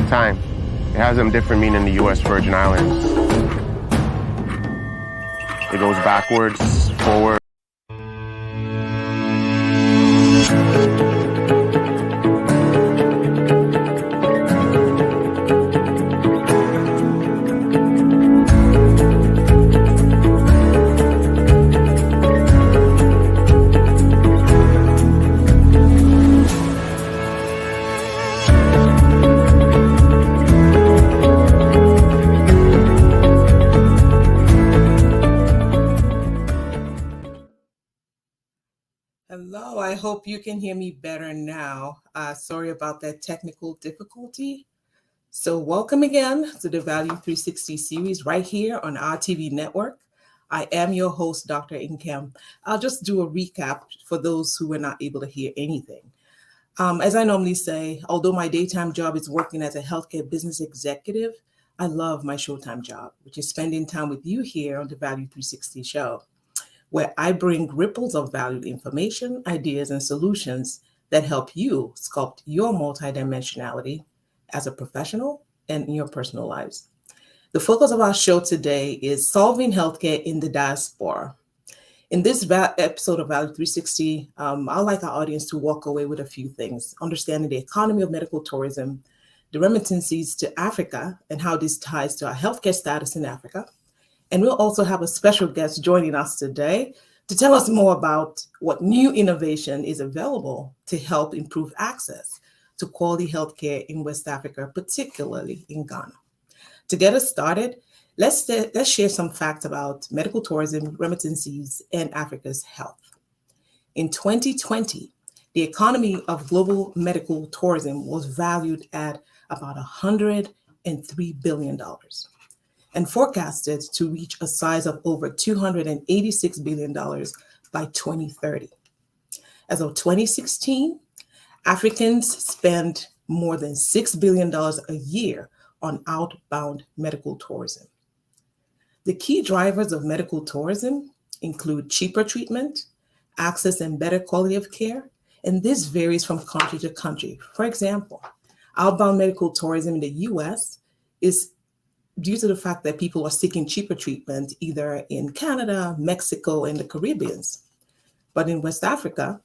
time. It has a different meaning in the U.S. Virgin Islands. It goes backwards, forward. Hello, I hope you can hear me better now. Sorry about that technical difficulty. So welcome again to the Value 360 series right here on our TV network. I am your host, Dr. Nkem. I'll just do a recap for those who were not able to hear anything. As I normally say, although my daytime job is working as a healthcare business executive, I love my showtime job, which is spending time with you here on the Value 360 show, where I bring ripples of valued information, ideas, and solutions that help you sculpt your multidimensionality as a professional and in your personal lives. The focus of our show today is solving healthcare in the diaspora. In this episode of Value 360, I'd like our audience to walk away with a few things: understanding the economy of medical tourism, the remittances to Africa, and how this ties to our healthcare status in Africa. And we'll also have a special guest joining us today to tell us more about what new innovation is available to help improve access to quality healthcare in West Africa, particularly in Ghana. To get us started, let's share some facts about medical tourism, remittances, and Africa's health. In 2020, the economy of global medical tourism was valued at about $103 billion. And forecasted to reach a size of over $286 billion by 2030. As of 2016, Africans spend more than $6 billion a year on outbound medical tourism. The key drivers of medical tourism include cheaper treatment, access and better quality of care, and this varies from country to country. For example, outbound medical tourism in the US is due to the fact that people are seeking cheaper treatment either in Canada, Mexico, and the Caribbean. But in West Africa,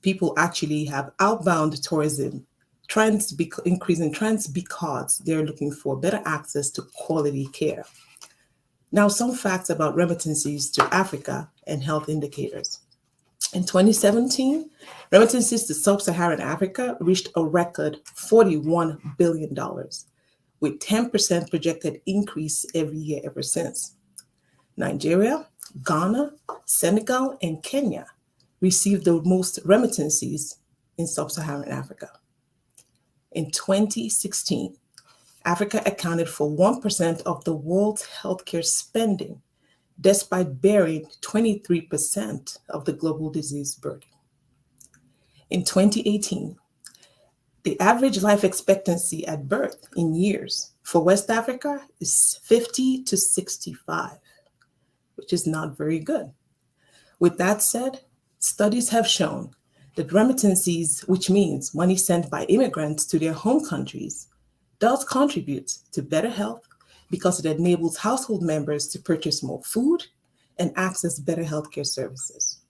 people actually have outbound tourism increasing trends because they're looking for better access to quality care. Now, some facts about remittances to Africa and health indicators. In 2017, remittances to sub-Saharan Africa reached a record $41 billion. With 10% projected increase every year ever since. Nigeria, Ghana, Senegal, and Kenya received the most remittances in sub-Saharan Africa. In 2016, Africa accounted for 1% of the world's healthcare spending, despite bearing 23% of the global disease burden. In 2018, the average life expectancy at birth in years for West Africa is 50 to 65, which is not very good. With that said, studies have shown that remittances, which means money sent by immigrants to their home countries, does contribute to better health because it enables household members to purchase more food and access better healthcare services.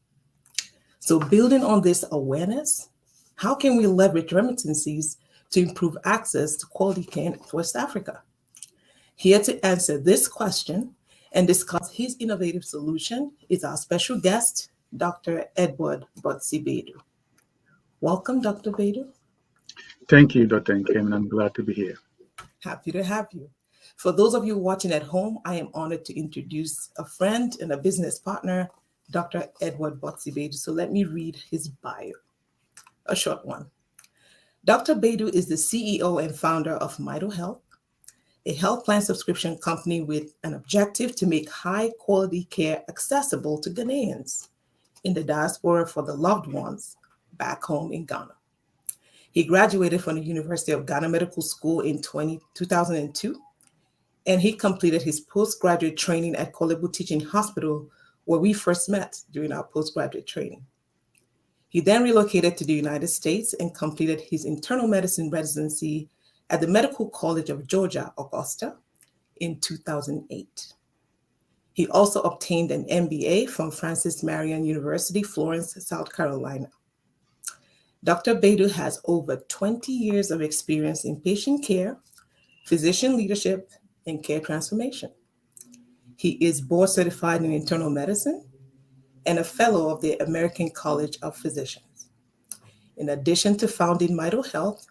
So building on this awareness, how can we leverage remittances to improve access to quality care in West Africa? Here to answer this question and discuss his innovative solution is our special guest, Dr. Edward Botsi-Bedu. Welcome, Dr. Bedu. Thank you, Dr. Nkem. I'm glad to be here. Happy to have you. For those of you watching at home, I am honored to introduce a friend and a business partner, Dr. Edward Botsi-Bedu. So let me read his bio. A short one. Dr. Bedu is the CEO and founder of Mito Health, a health plan subscription company with an objective to make high-quality care accessible to Ghanaians in the diaspora for the loved ones back home in Ghana. He graduated from the University of Ghana Medical School in 2002, and he completed his postgraduate training at Kolebu Teaching Hospital, where we first met during our postgraduate training. He then relocated to the United States and completed his internal medicine residency at the Medical College of Georgia, Augusta, in 2008. He also obtained an MBA from Francis Marion University, Florence, South Carolina. Dr. Badu has over 20 years of experience in patient care, physician leadership, and care transformation. He is board certified in internal medicine and a fellow of the American College of Physicians. In addition to founding Vital Health,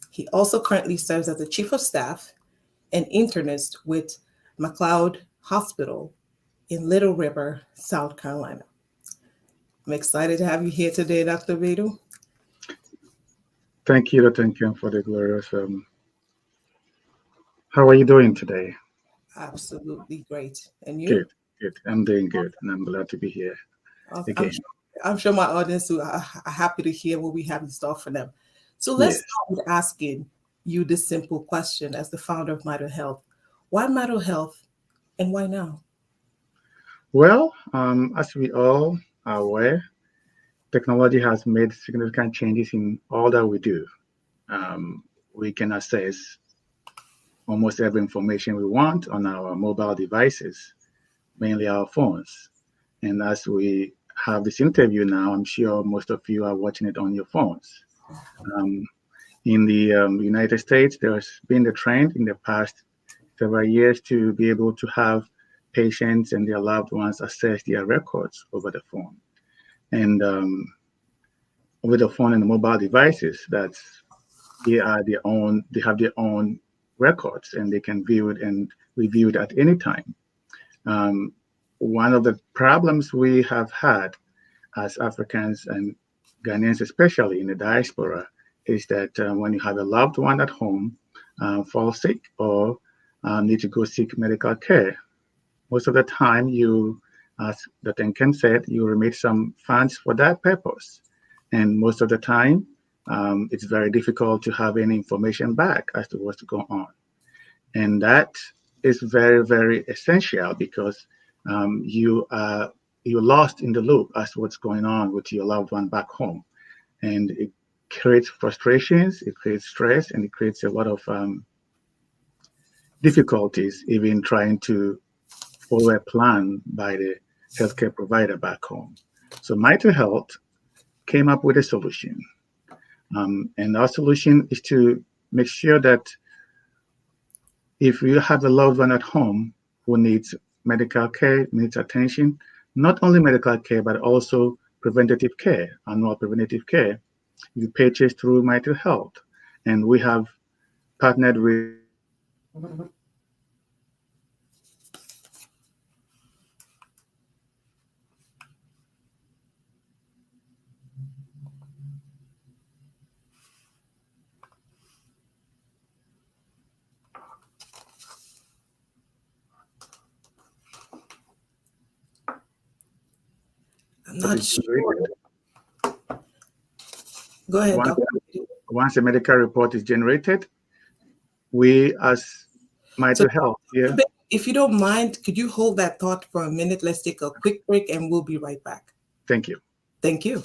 he also currently serves as the chief of staff and internist with McLeod Hospital in Little River, South Carolina. I'm excited to have you here today, Dr. Badu. Thank you, Dr. Nkem, for the glorious. How are you doing today? Absolutely great. And you? Good. I'm doing good, and I'm glad to be here again. I'm sure my audience are happy to hear what we have in store for them. So let's start with asking you this simple question as the founder of Vital Health. Why Vital Health and why now? Well, as we all are aware, technology has made significant changes in all that we do. We can access almost every information we want on our mobile devices, mainly our phones. And as we have this interview now, I'm sure most of you are watching it on your phones. In the United States, there's been the trend in the past several years to be able to have patients and their loved ones access their records over the phone. And over the phone and the mobile devices, they have their own records, and they can view it and review it at any time. One of the problems we have had as Africans and Ghanaians, especially in the diaspora, is that when you have a loved one at home fall sick or need to go seek medical care, most of the time you, as Dr. Nkem said, you remit some funds for that purpose. And most of the time, it's very difficult to have any information back as to what's going on. And that is very, very essential because you're lost in the loop as to what's going on with your loved one back home. And it creates frustrations, it creates stress, and it creates a lot of difficulties even trying to follow a plan by the healthcare provider back home. So Vital Health came up with a solution. And our solution is to make sure that if you have a loved one at home who needs medical care, needs attention, not only medical care, but also preventative care, annual preventative care, you purchase through Vital Health. And we have partnered with I'm not sure. Go ahead, Dr. Once a medical report is generated, we as Vital Health here. If you don't mind, could you hold that thought for a minute? Let's take a quick break and we'll be right back. Thank you. Thank you.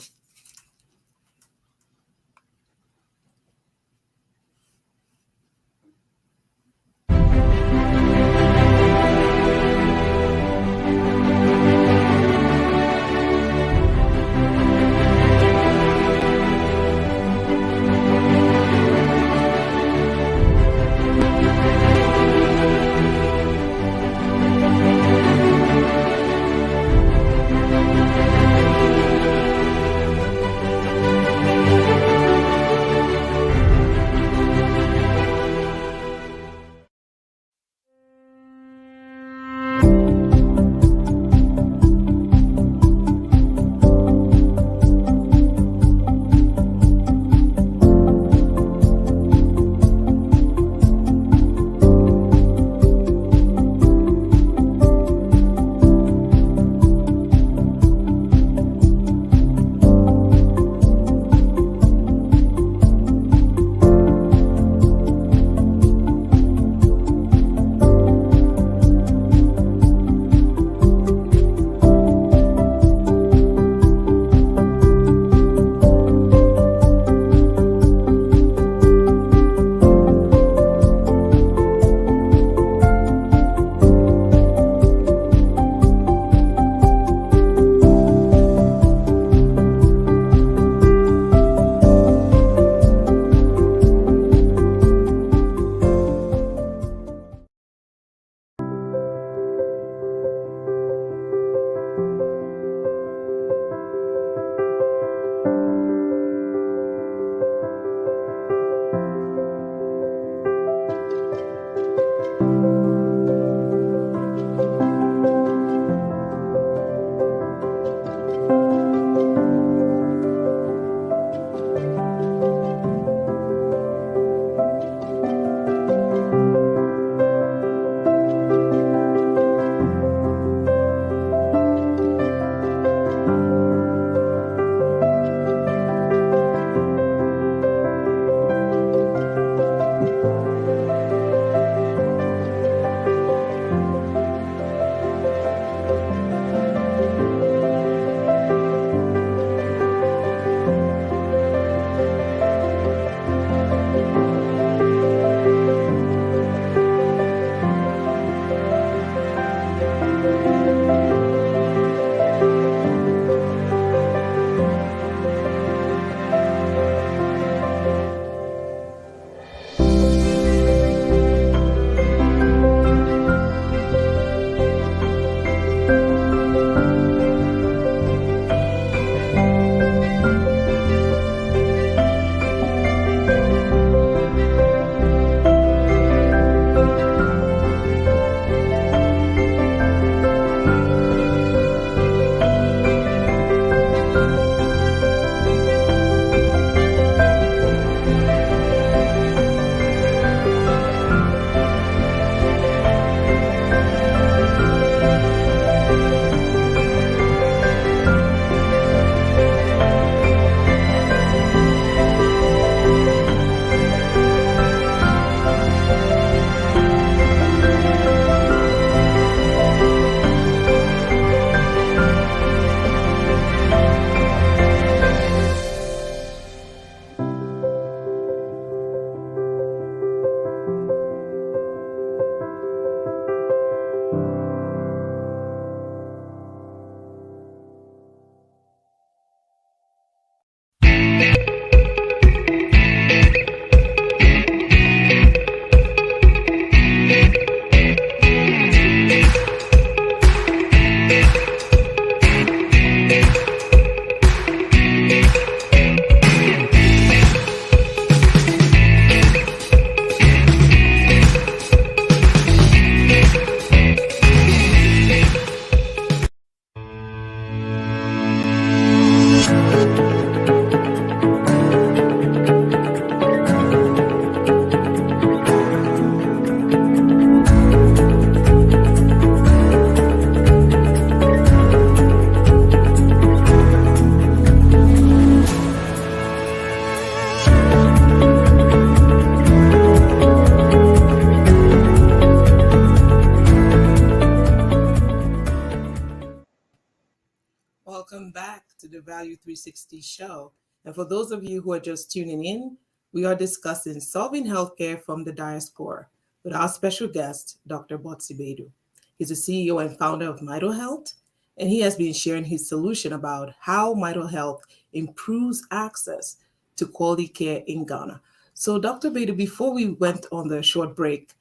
Value 360 show. And for those of you who are just tuning in, we are discussing solving healthcare from the diaspora with our special guest, Dr. Botsi Bedu. He's the CEO and founder of Mito Health, and he has been sharing his solution about how Mito Health improves access to quality care in Ghana. So, Dr. Bedu, before we went on the short break,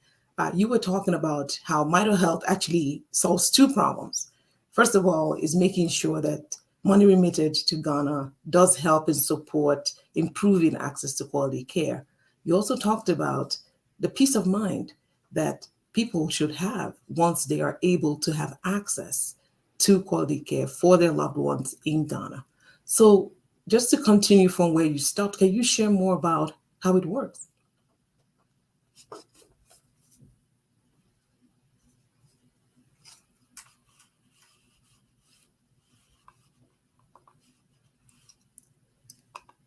you were talking about how Mito Health actually solves two problems. First of all, is making sure that money remitted to Ghana does help and support improving access to quality care. You also talked about the peace of mind that people should have once they are able to have access to quality care for their loved ones in Ghana. So, just to continue from where you stopped, can you share more about how it works?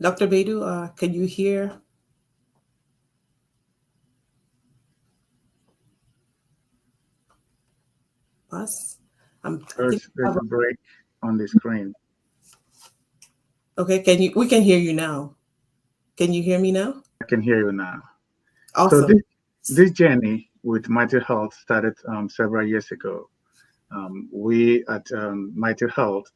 Dr. Bedu, can you hear us? There's a break on the screen. Okay, we can hear you now. Can you hear me now? I can hear you now. Awesome. So this journey with Mito Health started several years ago. We at Mito Health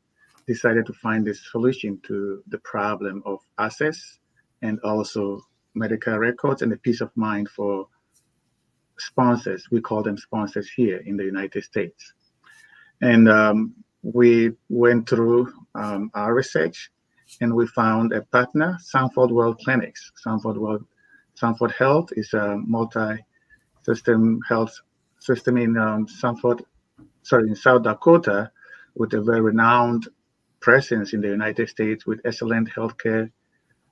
decided to find a solution to the problem of access and also medical records and the peace of mind for sponsors. We call them sponsors here in the United States. And we went through our research and we found a partner, Sanford World Clinics. Sanford Health is a multi-system health system in in South Dakota, with a very renowned presence in the United States with excellent healthcare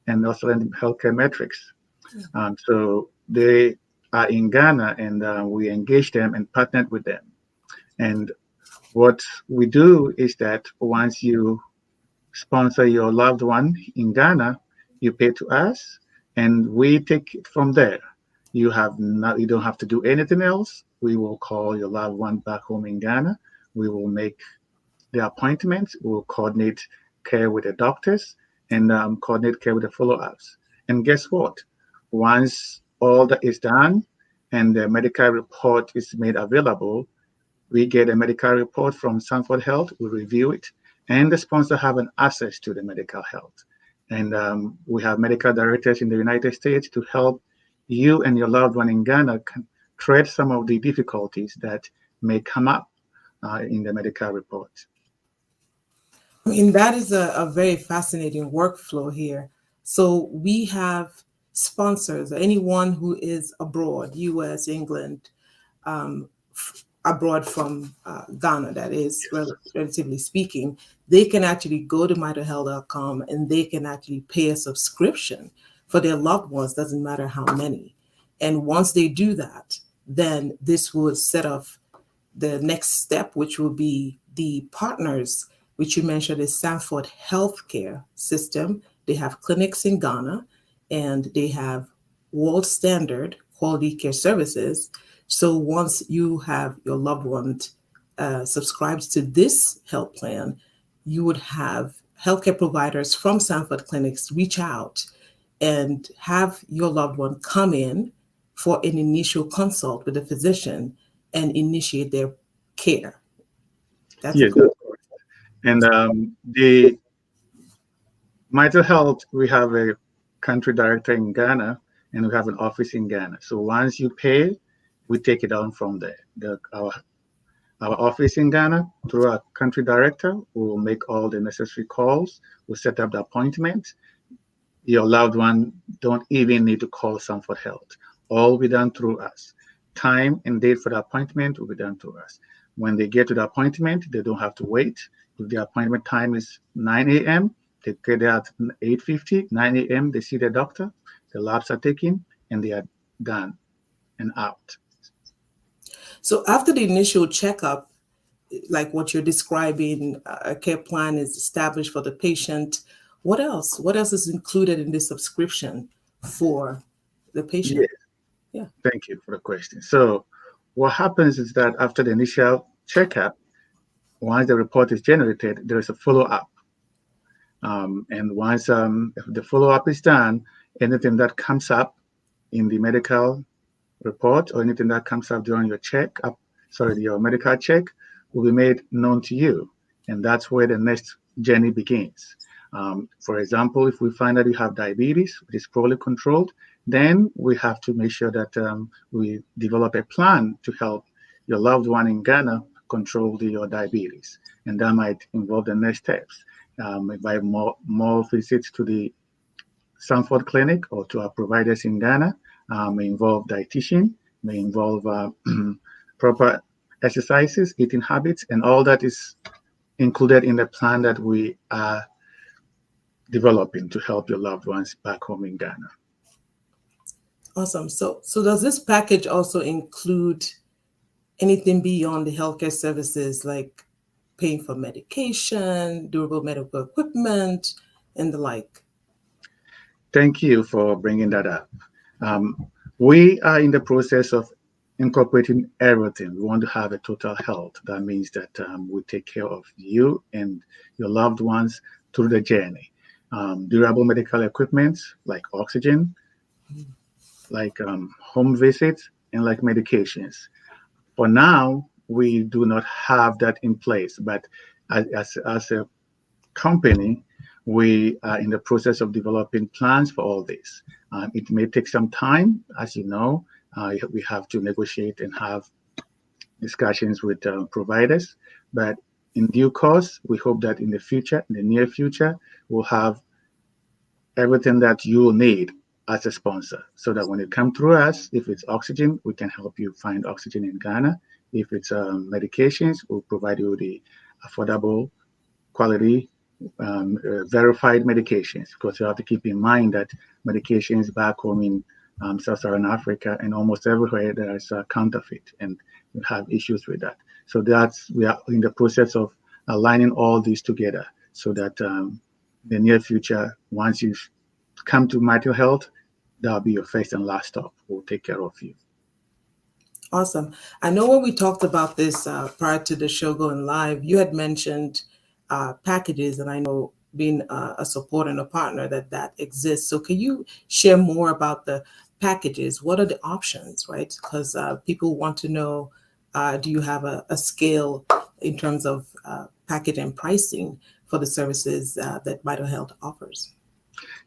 and excellent healthcare metrics. So they are in Ghana, and we engaged them and partnered with them. And what we do is that once you sponsor your loved one in Ghana, you pay to us, and we take it from there. You don't have to do anything else. We will call your loved one back home in Ghana. We will make the appointments. We will coordinate care with the doctors and coordinate care with the follow-ups. And guess what? Once all that is done and the medical report is made available, we get a medical report from Sanford Health. We review it, and the sponsor have an access to the medical health. And we have medical directors in the United States to help you and your loved one in Ghana tread some of the difficulties that may come up in the medical report. I mean, that is a very fascinating workflow here. So we have sponsors, anyone who is abroad, US, England, abroad from Ghana, that is, relatively speaking, they can actually go to mitohealth.com and they can actually pay a subscription for their loved ones, doesn't matter how many. And once they do that, then this will set off the next step, which will be the partners, which you mentioned is Sanford Healthcare system. They have clinics in Ghana and they have world standard quality care services. So once you have your loved one subscribed to this health plan, you would have healthcare providers from Sanford clinics reach out and have your loved one come in for an initial consult with a physician and initiate their care. Yes, that's correct. And the Mito Health, we have a country director in Ghana and we have an office in Ghana. So once you pay, we take it on from there. Our office in Ghana, through our country director, we will make all the necessary calls. We'll set up the appointment. Your loved one don't even need to call Sanford Health. All will be done through us. Time and date for the appointment will be done through us. When they get to the appointment, they don't have to wait. If the appointment time is 9 a.m., they get there at 8:50, 9 a.m., they see the doctor, the labs are taken, and they are done and out. So after the initial checkup, like what you're describing, a care plan is established for the patient. What else? What else is included in this subscription for the patient? Yes. Yeah. Thank you for the question. So what happens is that after the initial checkup, once the report is generated, there is a follow-up. And once the follow-up is done, anything that comes up in the medical report or anything that comes up during your medical check will be made known to you. And that's where the next journey begins. For example, if we find that you have diabetes, which is poorly controlled, then we have to make sure that we develop a plan to help your loved one in Ghana control your diabetes. And that might involve the next steps. By more visits to the Sanford Clinic or to our providers in Ghana, may involve dietitian, may involve proper exercises, eating habits, and all that is included in the plan that we are developing to help your loved ones back home in Ghana. Awesome. So does this package also include anything beyond the healthcare services, like paying for medication, durable medical equipment, and the like? Thank you for bringing that up. We are in the process of incorporating everything. We want to have a total health. That means that we take care of you and your loved ones through the journey. Durable medical equipment like oxygen, like home visits, and like medications. For now, we do not have that in place, but as a company, we are in the process of developing plans for all this. It may take some time, as you know. We have to negotiate and have discussions with providers, but in due course, we hope that in the near future, we'll have everything that you will need as a sponsor, so that when you come through us, if it's oxygen, we can help you find oxygen in Ghana. If it's medications, we'll provide you the affordable, quality, verified medications, because you have to keep in mind that medications back home in Sub-Saharan Africa and almost everywhere there's a counterfeit, and we have issues with that. So we are in the process of aligning all these together, so that the near future, once you come to Vital Health, that'll be your first and last stop. We'll take care of you. Awesome. I know when we talked about this prior to the show going live, you had mentioned packages, and I know being a support and a partner that exists. So can you share more about the packages? What are the options, right? Because people want to know, do you have a scale in terms of package and pricing for the services that Vital Health offers?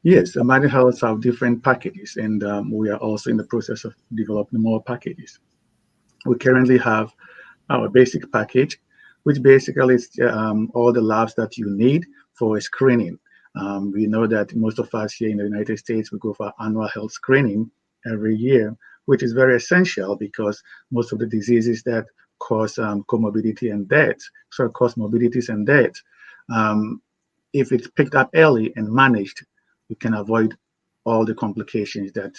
Yes, Vital Health have different packages, and we are also in the process of developing more packages. We currently have our basic package, which basically is all the labs that you need for a screening. We know that most of us here in the United States, we go for annual health screening every year, which is very essential because most of the diseases that cause comorbidity and death, cause morbidities and death, if it's picked up early and managed, you can avoid all the complications that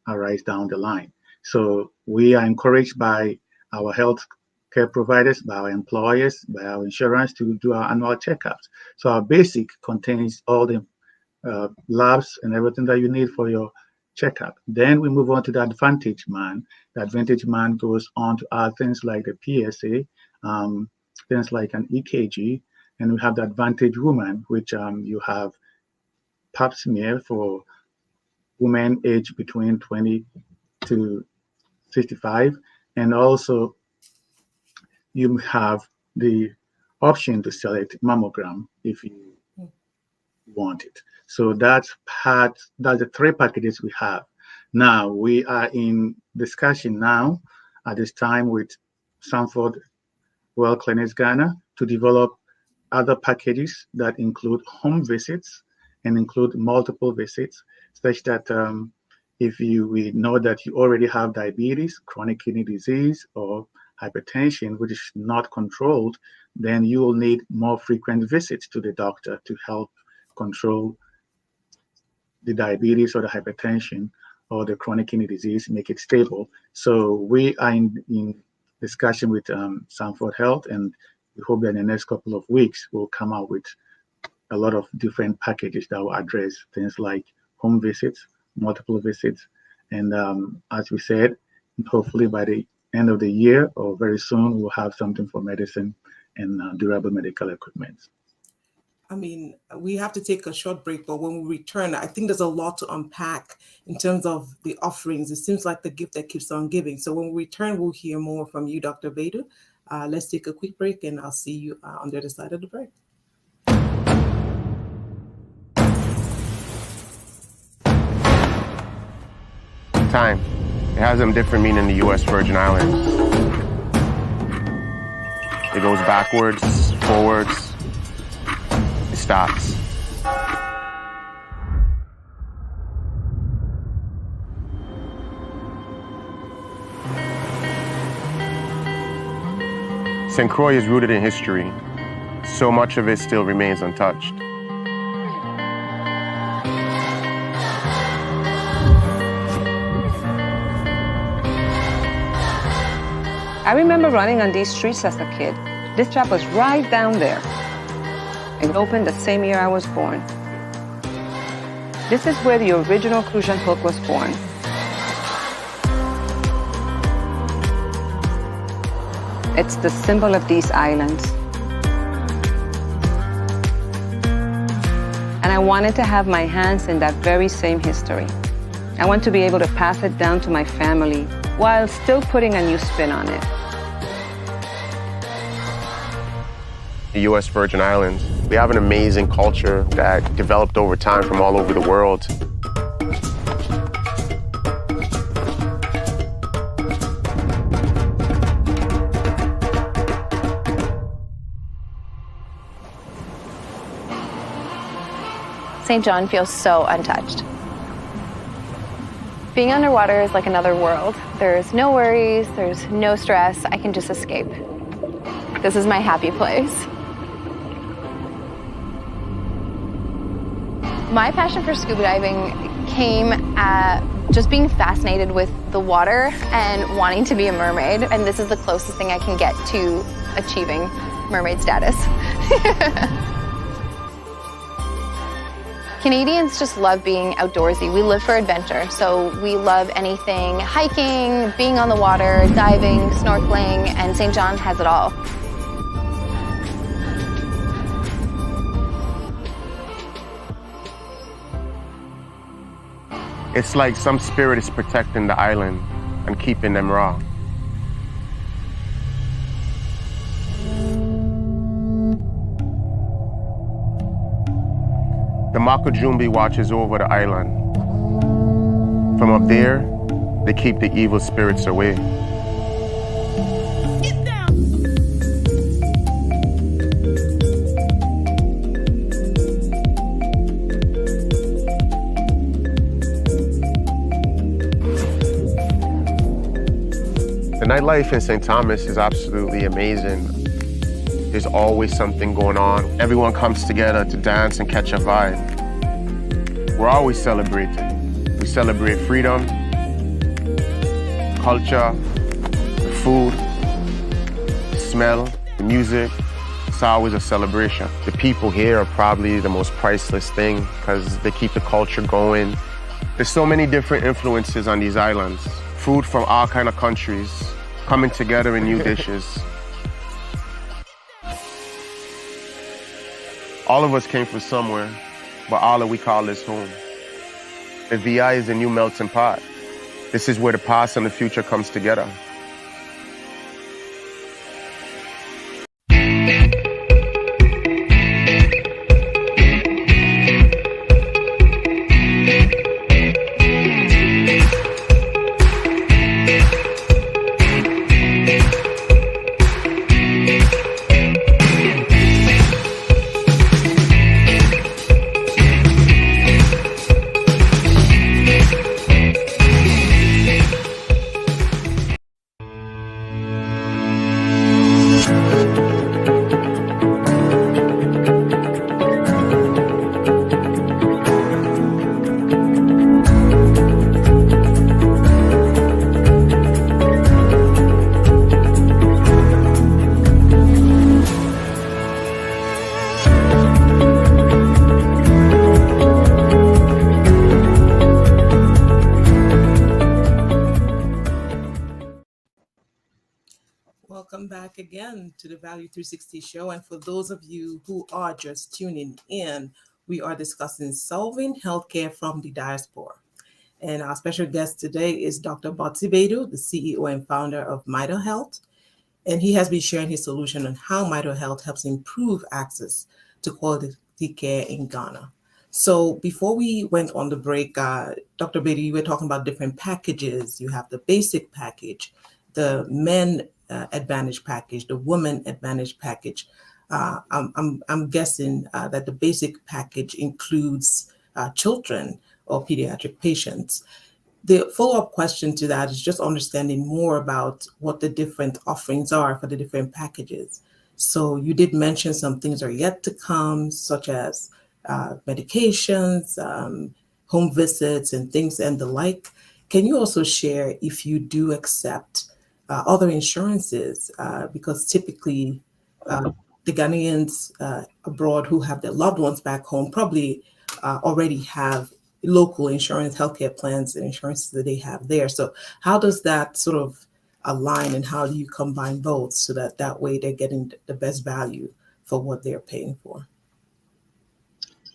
arise down the line. So we are encouraged by our health care providers, by our employers, by our insurance to do our annual checkups. So our basic contains all the labs and everything that you need for your checkup. Then we move on to the Advantage Man. The Advantage Man goes on to add things like the PSA, things like an EKG, and we have the Advantage Woman, which you have pap smear for women aged between 20 to 65, and also you have the option to select mammogram if you want it. So that's the three packages we have. Now we are in discussion now at this time with Sanford Clinics Ghana to develop other packages that include home visits and include multiple visits, such that if we know that you already have diabetes, chronic kidney disease, or hypertension, which is not controlled, then you will need more frequent visits to the doctor to help control the diabetes or the hypertension or the chronic kidney disease, make it stable. So we are in discussion with Sanford Health, and we hope that in the next couple of weeks we'll come out with a lot of different packages that will address things like home visits, multiple visits, and as we said, hopefully by the end of the year or very soon we'll have something for medicine and durable medical equipment. I mean, we have to take a short break, but when we return, I think there's a lot to unpack in terms of the offerings. It seems like the gift that keeps on giving. So when we return, we'll hear more from you, Dr. Badu. Let's take a quick break, and I'll see you on the other side of the break. Time. It has a different meaning in the U.S. Virgin Islands. It goes backwards, forwards, it stops. St. Croix is rooted in history. So much of it still remains untouched. I remember running on these streets as a kid. This shop was right down there. It opened the same year I was born. This is where the original Crucian hook was born. It's the symbol of these islands. And I wanted to have my hands in that very same history. I want to be able to pass it down to my family while still putting a new spin on it. The U.S. Virgin Islands, we have an amazing culture that developed over time from all over the world. St. John feels so untouched. Being underwater is like another world. There's no worries, there's no stress. I can just escape. This is my happy place. My passion for scuba diving came at just being fascinated with the water and wanting to be a mermaid. And this is the closest thing I can get to achieving mermaid status. Canadians just love being outdoorsy. We live for adventure, so we love anything hiking, being on the water, diving, snorkeling, and St. John has it all. It's like some spirit is protecting the island and keeping them raw. The Makujumbi watches over the island. From up there, they keep the evil spirits away. The nightlife in St. Thomas is absolutely amazing. There's always something going on. Everyone comes together to dance and catch a vibe. We're always celebrating. We celebrate freedom, culture, the food, the smell, the music. It's always a celebration. The people here are probably the most priceless thing because they keep the culture going. There's so many different influences on these islands. Food from all kind of countries coming together in new dishes. All of us came from somewhere, but all that we call this home. The VI is a new melting pot. This is where the past and the future comes together. back again to the Value 360 show. And for those of you who are just tuning in, we are discussing solving healthcare from the diaspora. And our special guest today is Dr. Botsi Bedu, the CEO and founder of Mito Health. And he has been sharing his solution on how Mito Health helps improve access to quality care in Ghana. So before we went on the break, Dr. Bedu, you were talking about different packages. You have the basic package, the men advantage package, the woman advantage package. I'm guessing that the basic package includes children or pediatric patients. The follow-up question to that is just understanding more about what the different offerings are for the different packages. So you did mention some things are yet to come, such as medications, home visits, and things and the like. Can you also share if you do accept other insurances? Because typically the Ghanaians abroad who have their loved ones back home probably already have local insurance, healthcare plans and insurances that they have there. So how does that sort of align, and how do you combine both so that way they're getting the best value for what they're paying for?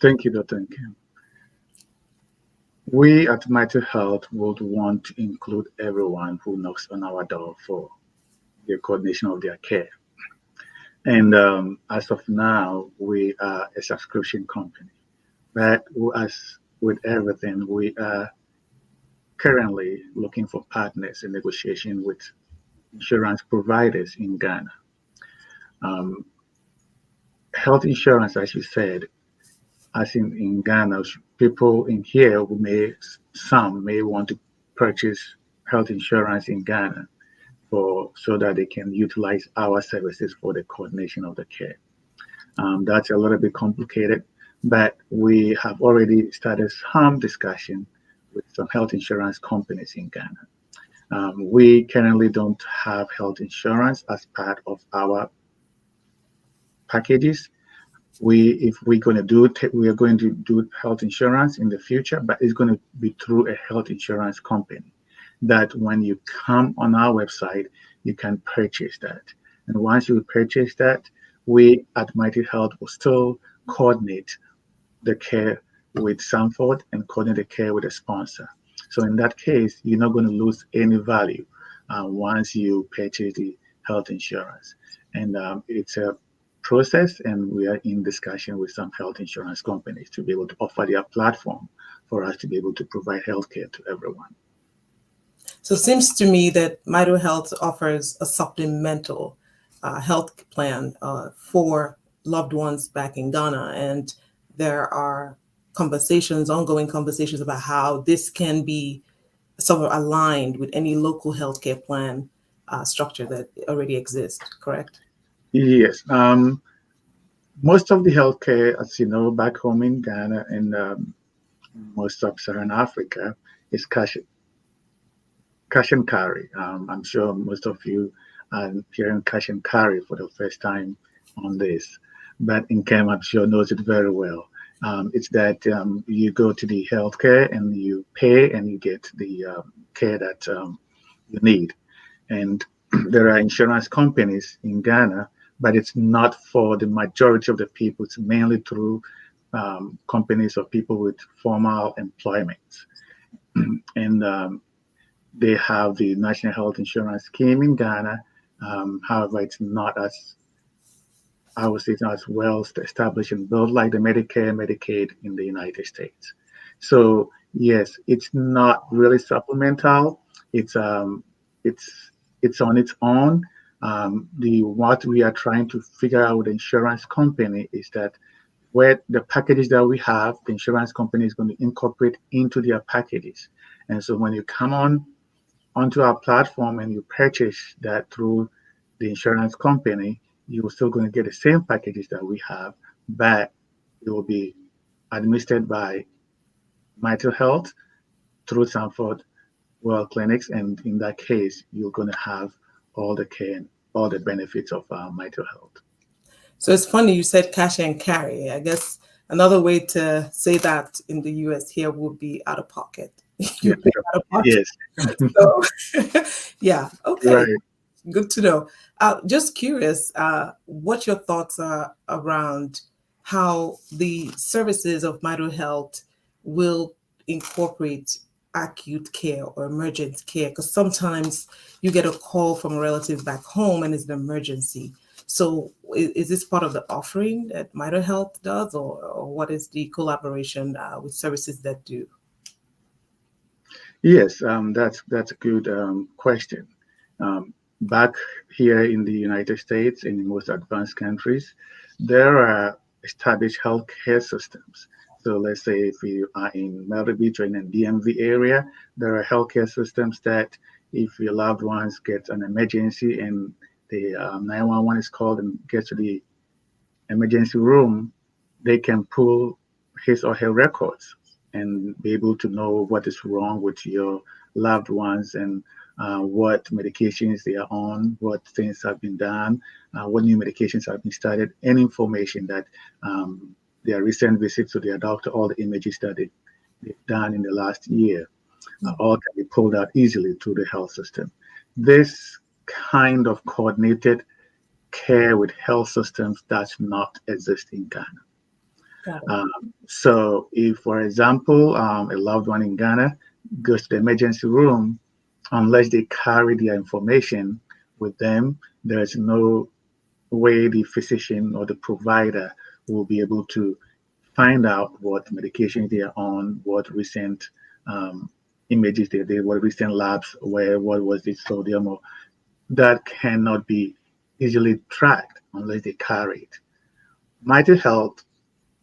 Thank you, Dr. Nkem. We at Mito Health would want to include everyone who knocks on our door for the coordination of their care. And as of now, we are a subscription company. But as with everything, we are currently looking for partners in negotiation with insurance providers in Ghana. Health insurance, as you said, as in Ghana, people in here some may want to purchase health insurance in Ghana so that they can utilize our services for the coordination of the care. That's a little bit complicated, but we have already started some discussion with some health insurance companies in Ghana. We currently don't have health insurance as part of our packages. If we're going to do it, we are going to do health insurance in the future, but it's going to be through a health insurance company that when you come on our website, you can purchase that. And once you purchase that, we at Mito Health will still coordinate the care with Sanford and coordinate the care with a sponsor. So in that case, you're not going to lose any value once you purchase the health insurance. And it's a process, and we are in discussion with some health insurance companies to be able to offer their platform for us to be able to provide healthcare to everyone. So it seems to me that Mito Health offers a supplemental health plan for loved ones back in Ghana, and there are ongoing conversations about how this can be sort of aligned with any local healthcare plan structure that already exists, correct? Yes. Most of the healthcare, as you know, back home in Ghana and most of Sub-Saharan Africa is cash and carry. I'm sure most of you are hearing cash and carry for the first time on this, but Nkem, I'm sure, knows it very well. It's that you go to the healthcare and you pay and you get the care that you need. And there are insurance companies in Ghana, but it's not for the majority of the people. It's mainly through companies or people with formal employment. And they have the National Health Insurance Scheme in Ghana. However, it's not as, I would say, it's not as well established and built like the Medicare, Medicaid in the United States. So yes, it's not really supplemental. It's on its own. What we are trying to figure out with the insurance company is that where the packages that we have, the insurance company is going to incorporate into their packages. And so when you come onto our platform and you purchase that through the insurance company, you're still going to get the same packages that we have, but it will be administered by Mito Health through Sanford World Clinics. And in that case, you're going to have all the care and all the benefits of Mito Health. So it's funny you said cash and carry. I guess another way to say that in the US here would be out of pocket. You pay out of pocket. Yes. So, yeah. Okay. Right. Good to know. Just curious, what your thoughts are around how the services of Mito Health will incorporate acute care or emergent care, because sometimes you get a call from a relative back home and it's an emergency. So is this part of the offering that Mito Health does, or what is the collaboration with services that do? Yes, that's a good question. Back here in the United States, in the most advanced countries, there are established healthcare systems. So let's say if you are in Myrtle Beach or in the DMV area, there are healthcare systems that if your loved ones get an emergency and the 911 is called and gets to the emergency room, they can pull his or her records and be able to know what is wrong with your loved ones and what medications they are on, what things have been done, what new medications have been started, any information that their recent visits to their doctor, all the images that they've done in the last year, all can be pulled out easily through the health system. This kind of coordinated care with health systems does not exist in Ghana. So if, for example, a loved one in Ghana goes to the emergency room, unless they carry their information with them, there is no way the physician or the provider will be able to find out what medication they are on, what recent images they did, what recent labs were, what was the sodium, or that cannot be easily tracked unless they carry it. Mighty Health,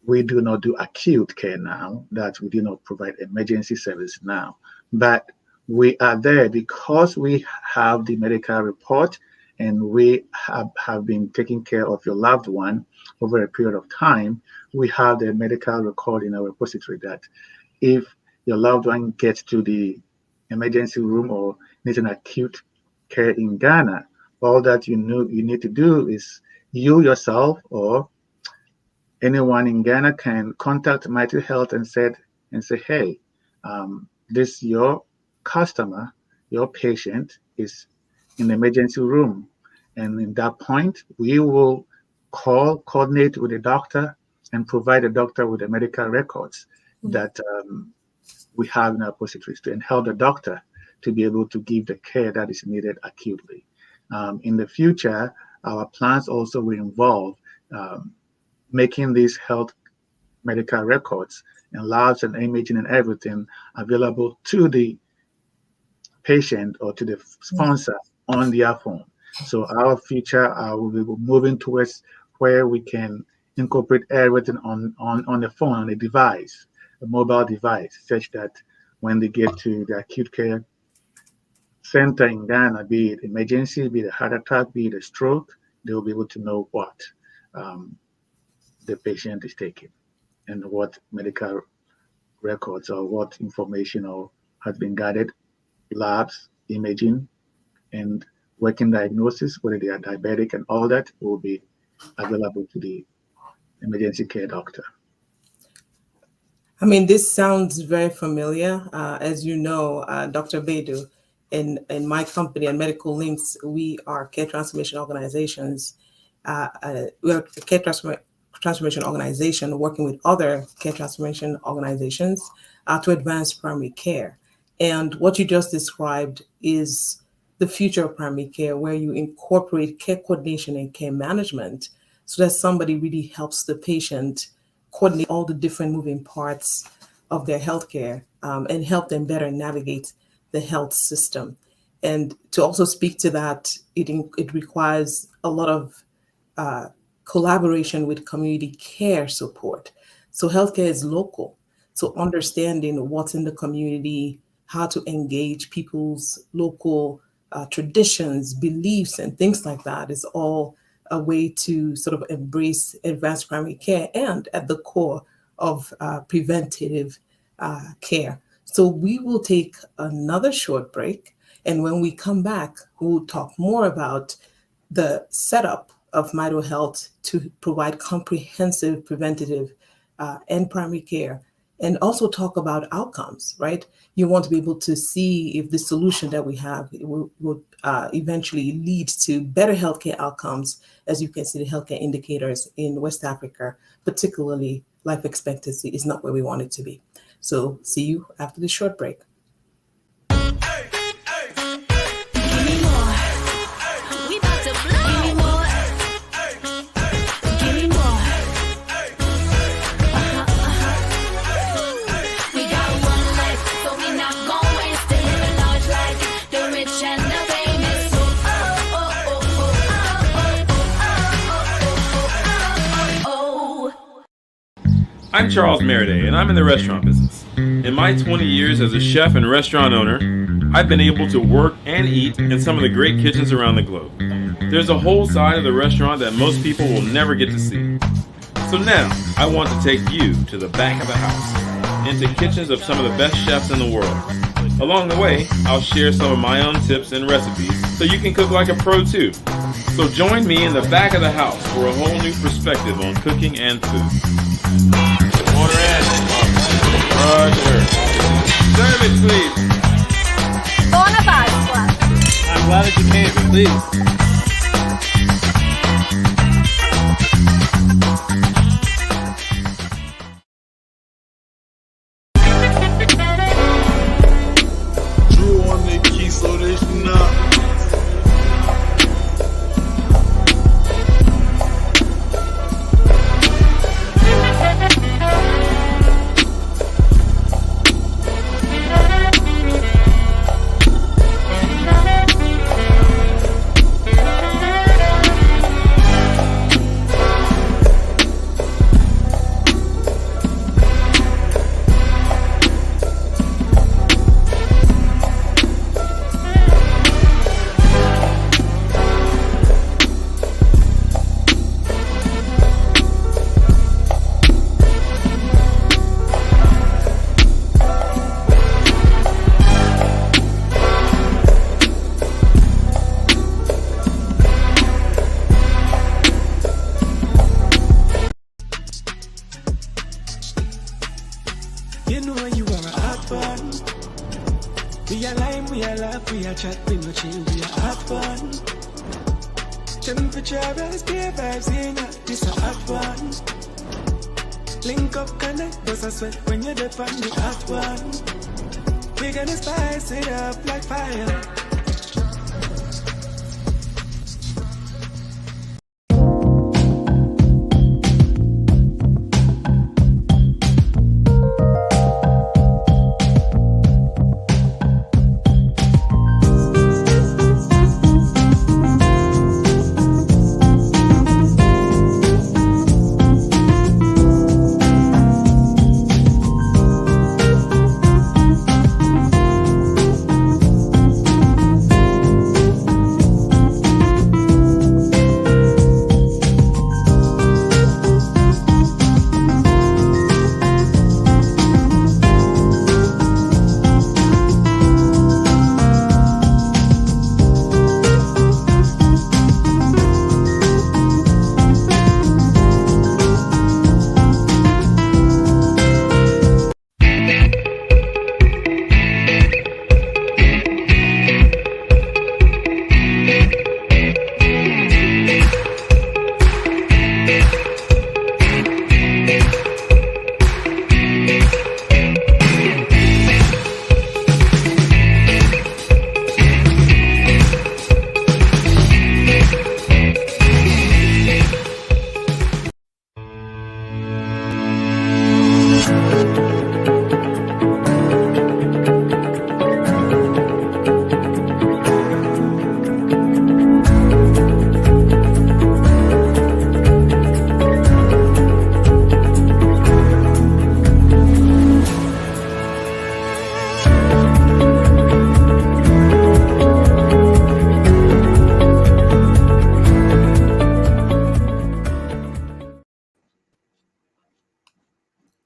we do not do acute care now, that we do not provide emergency service now, but we are there because we have the medical report and we have been taking care of your loved one over a period of time. We have the medical record in our repository that if your loved one gets to the emergency room or needs an acute care in Ghana, all that you need to do is you yourself or anyone in Ghana can contact Mighty Health and say, hey, this your customer, your patient is in the emergency room. And in that point, we will coordinate with the doctor and provide the doctor with the medical records that we have in our repositories and help the doctor to be able to give the care that is needed acutely. In the future, our plans also will involve making these health medical records and labs and imaging and everything available to the patient or to the sponsor on their phone. So our future will be moving towards where we can incorporate everything on the phone, on a device, a mobile device, such that when they get to the acute care center in Ghana, be it emergency, be it a heart attack, be it a stroke, they will be able to know what the patient is taking and what medical records or what information or has been gathered, labs, imaging, and working diagnosis, whether they are diabetic and all that will be available to the emergency care doctor. I mean, this sounds very familiar. As you know, Dr. Bedu, in my company and Medical Links, we are care transformation organizations. We're a care transformation organization working with other care transformation organizations to advance primary care. And what you just described is the future of primary care, where you incorporate care coordination and care management so that somebody really helps the patient coordinate all the different moving parts of their healthcare and help them better navigate the health system. And to also speak to that, it requires a lot of collaboration with community care support. So healthcare is local. So understanding what's in the community, how to engage people's local traditions, beliefs, and things like that is all a way to sort of embrace advanced primary care and at the core of preventative care. So we will take another short break. And when we come back, we'll talk more about the setup of Mito Health to provide comprehensive preventative and primary care, and also talk about outcomes, right? You want to be able to see if the solution that we have will eventually lead to better healthcare outcomes. As you can see, the healthcare indicators in West Africa, particularly life expectancy, is not where we want it to be. So see you after this short break. I'm Charles Meriday, and I'm in the restaurant business. In my 20 years as a chef and restaurant owner, I've been able to work and eat in some of the great kitchens around the globe. There's a whole side of the restaurant that most people will never get to see. So now, I want to take you to the back of the house, into kitchens of some of the best chefs in the world. Along the way, I'll share some of my own tips and recipes so you can cook like a pro too. So join me in the back of the house for a whole new perspective on cooking and food. Order in. Roger. Serve it, please. I'm glad that you came. Please. Drew on the key, so they should not. You know you are a hot one. We are lime, we are laugh, we are chat, we no chill, we are hot one. Temperature rise, beer vibes in ya, this a hot one. Link up, connect, bust a sweat when you're dead from the hot one. We gonna spice it up like fire.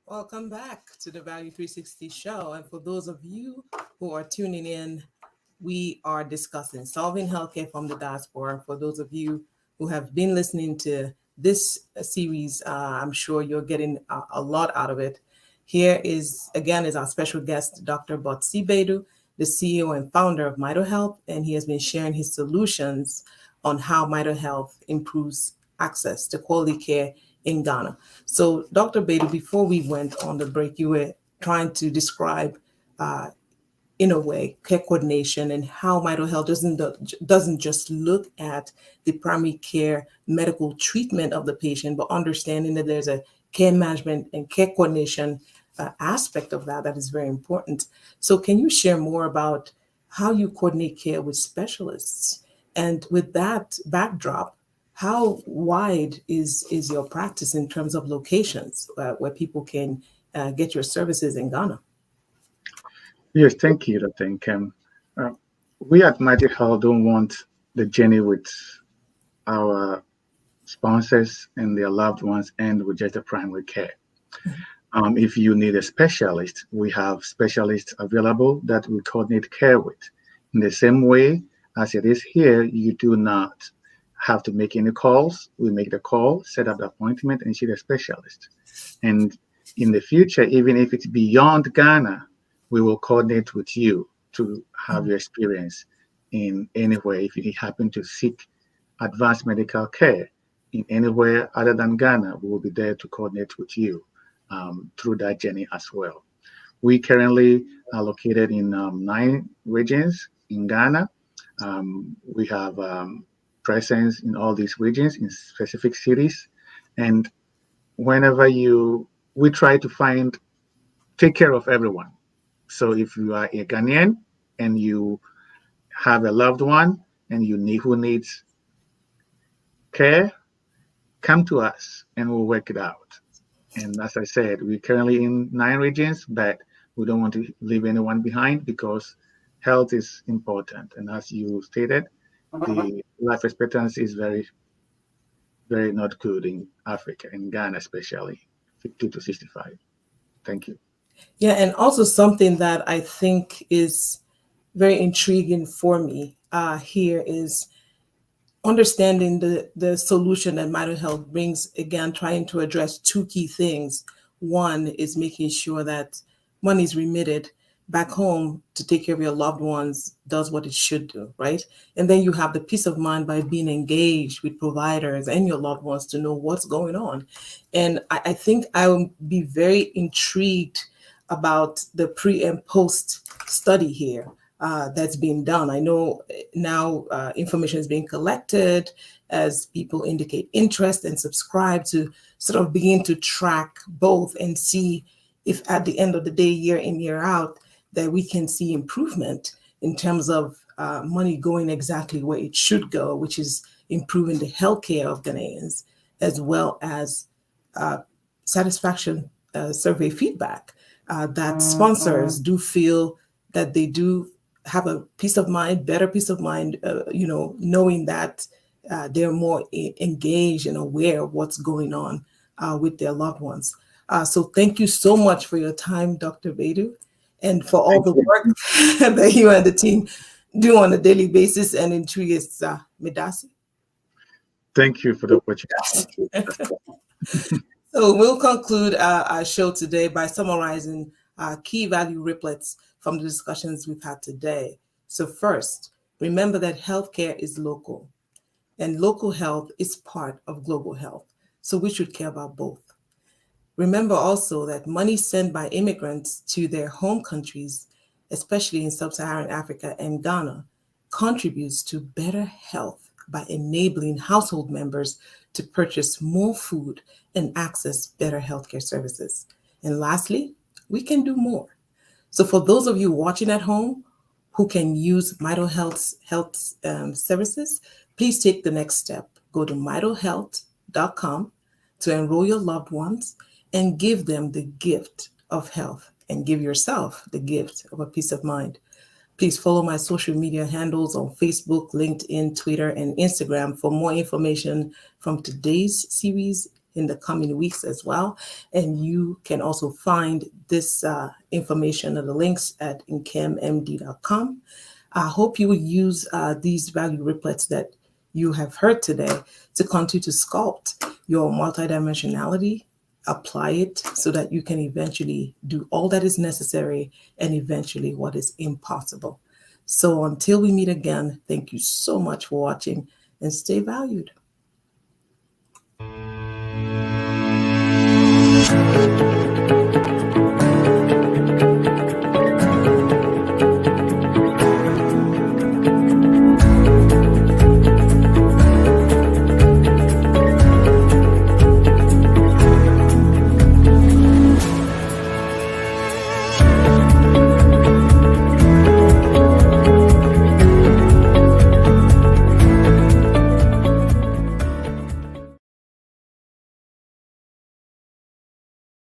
Welcome back to the Value 360 show. And for those of you who are tuning in, we are discussing solving healthcare from the diaspora. For those of you who have been listening to this series, I'm sure you're getting a lot out of it. Here is our special guest, Dr. Botsi Bedu, the CEO and founder of Mito Health, and he has been sharing his solutions on how Mito Health improves access to quality care in Ghana. So, Dr. Bedu, before we went on the break, you were trying to describe, in a way, care coordination and how Mito Health doesn't just look at the primary care medical treatment of the patient, but understanding that there's a care management and care coordination aspect of that is very important. So can you share more about how you coordinate care with specialists? And with that backdrop, how wide is your practice in terms of locations where people can get your services in Ghana? Yes, thank you, Dr. Nkem. We at Mighty Health don't want the journey with our sponsors and their loved ones end with just the primary care. If you need a specialist, we have specialists available that we coordinate care with. In the same way as it is here, you do not have to make any calls. We make the call, set up the appointment, and see the specialist. And in the future, even if it's beyond Ghana, we will coordinate with you to have your experience in anywhere. If you happen to seek advanced medical care in anywhere other than Ghana, we will be there to coordinate with you through that journey as well. We currently are located in 9 regions in Ghana. We have presence in all these regions in specific cities. And whenever we try to take care of everyone. So if you are a Ghanaian and you have a loved one and who needs care, come to us and we'll work it out. And as I said, we're currently in 9 regions, but we don't want to leave anyone behind because health is important. And as you stated, the life expectancy is very, very not good in Africa, in Ghana especially, 50 to 65. Thank you. Yeah, and also something that I think is very intriguing for me here is understanding the solution that Mito Health brings, again, trying to address 2 key things. One is making sure that money is remitted back home to take care of your loved ones, does what it should do, right? And then you have the peace of mind by being engaged with providers and your loved ones to know what's going on. And I think I will be very intrigued about the pre and post study here that's being done. I know now information is being collected as people indicate interest and subscribe to sort of begin to track both and see if at the end of the day, year in, year out, that we can see improvement in terms of money going exactly where it should go, which is improving the healthcare of Ghanaians, as well as satisfaction survey feedback that sponsors do feel that they do have a peace of mind, better peace of mind, knowing that they're more engaged and aware of what's going on with their loved ones. So thank you so much for your time, Dr. Bedu, and for all the work that you and the team do on a daily basis. And Intrigues Medasi. Thank you for the opportunity. So we'll conclude our show today by summarizing key value riplets from the discussions we've had today. So first, remember that healthcare is local, and local health is part of global health. So we should care about both. Remember also that money sent by immigrants to their home countries, especially in sub-Saharan Africa and Ghana, contributes to better health by enabling household members to purchase more food and access better healthcare services. And lastly, we can do more. So for those of you watching at home who can use Mito Health's services, please take the next step. Go to mitohealth.com to enroll your loved ones and give them the gift of health, and give yourself the gift of a peace of mind. Please follow my social media handles on Facebook, LinkedIn, Twitter, and Instagram for more information from today's series in the coming weeks as well. And you can also find this information and the links at nkemmd.com. I hope you will use these value riplets that you have heard today to continue to sculpt your multidimensionality apply it so that you can eventually do all that is necessary and eventually what is impossible. So until we meet again, thank you so much for watching and stay valued.